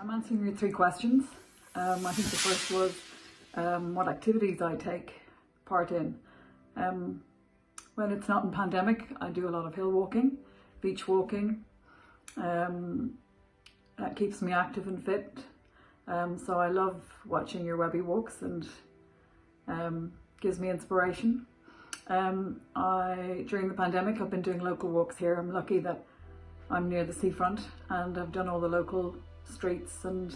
I'm answering your 3 questions. I think the first was what activities I take part in. When it's not in pandemic, I do a lot of hill walking, beach walking. That keeps me active and fit. So I love watching your Webby Walks and gives me inspiration. During the pandemic, I've been doing local walks here. I'm lucky that I'm near the seafront and I've done all the local streets and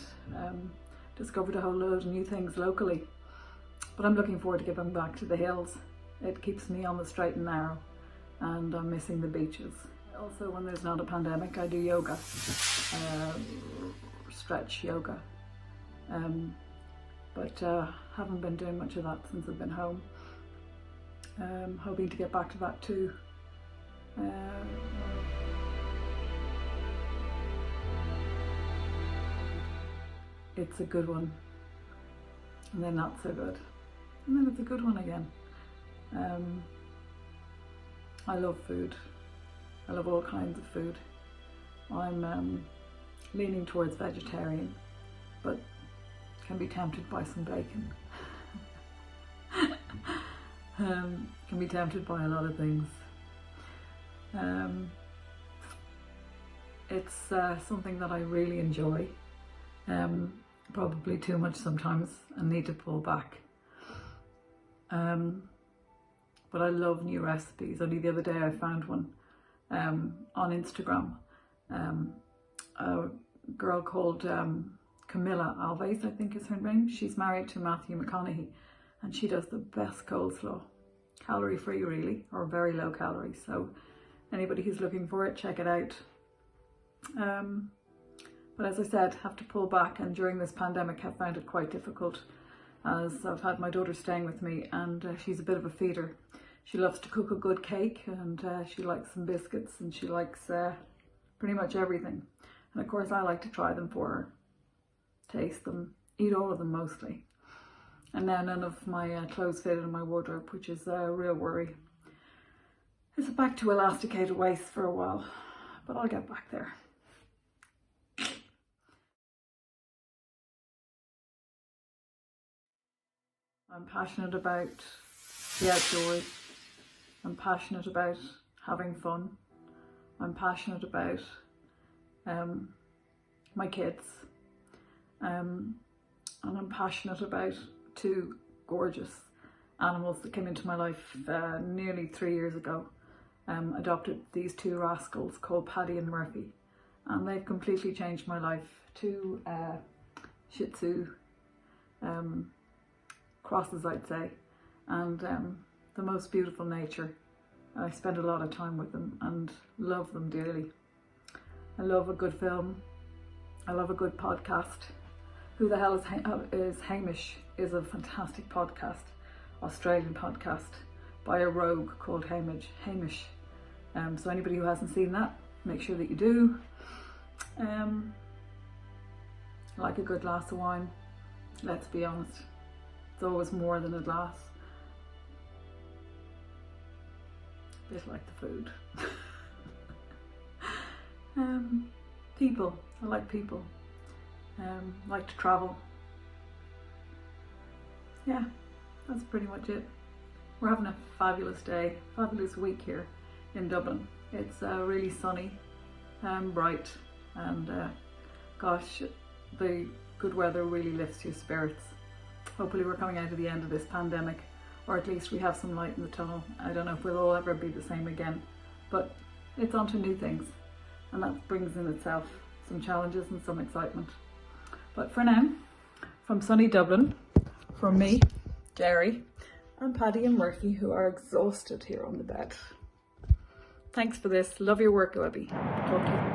discovered a whole load of new things locally. But I'm looking forward to getting back to the hills. It keeps me on the straight and narrow and I'm missing the beaches. Also, when there's not a pandemic, I do yoga, stretch yoga. But haven't been doing much of that since I've been home. Hoping to get back to that too. It's a good one, and then not so good, and then it's a good one again. I love food. I love all kinds of food. I'm leaning towards vegetarian, but can be tempted by some bacon. Can be tempted by a lot of things. It's something that I really enjoy. Probably too much sometimes and need to pull back. But I love new recipes. Only the other day I found one on Instagram. A girl called Camilla Alves, I think is her name. She's married to Matthew McConaughey and she does the best coleslaw. Calorie free really, or very low calorie. So anybody who's looking for it, check it out. But as I said, have to pull back, and during this pandemic have found it quite difficult as I've had my daughter staying with me and she's a bit of a feeder. She loves to cook a good cake and she likes some biscuits and she likes pretty much everything. And of course I like to try them for her, taste them, eat all of them mostly. And now none of my clothes fit in my wardrobe, which is a real worry. It's back to elasticated waist for a while, but I'll get back there. I'm passionate about the outdoors. I'm passionate about having fun. I'm passionate about my kids. And I'm passionate about 2 gorgeous animals that came into my life nearly 3 years ago. Adopted these 2 rascals called Paddy and Murphy, and they've completely changed my life. 2 Shih Tzu crosses, I'd say, and the most beautiful nature. I spend a lot of time with them and love them dearly. I love a good film. I love a good podcast. Who the Hell is Hamish is a fantastic podcast, Australian podcast by a rogue called Hamish. So anybody who hasn't seen that, make sure that you do. I like a good glass of wine, let's be honest. It's always more than a glass. Just like the food. People, I like people. Like to travel. Yeah, that's pretty much it. We're having a fabulous day, fabulous week here in Dublin. It's really sunny and bright, and gosh, the good weather really lifts your spirits. Hopefully we're coming out of the end of this pandemic, or at least we have some light in the tunnel. I don't know if we'll all ever be the same again, but it's on to new things, and that brings in itself some challenges and some excitement. But for now, from sunny Dublin, from me, Gerry, and Paddy and Murphy, who are exhausted here on the bed. Thanks for this. Love your work, Webby. Talk to you.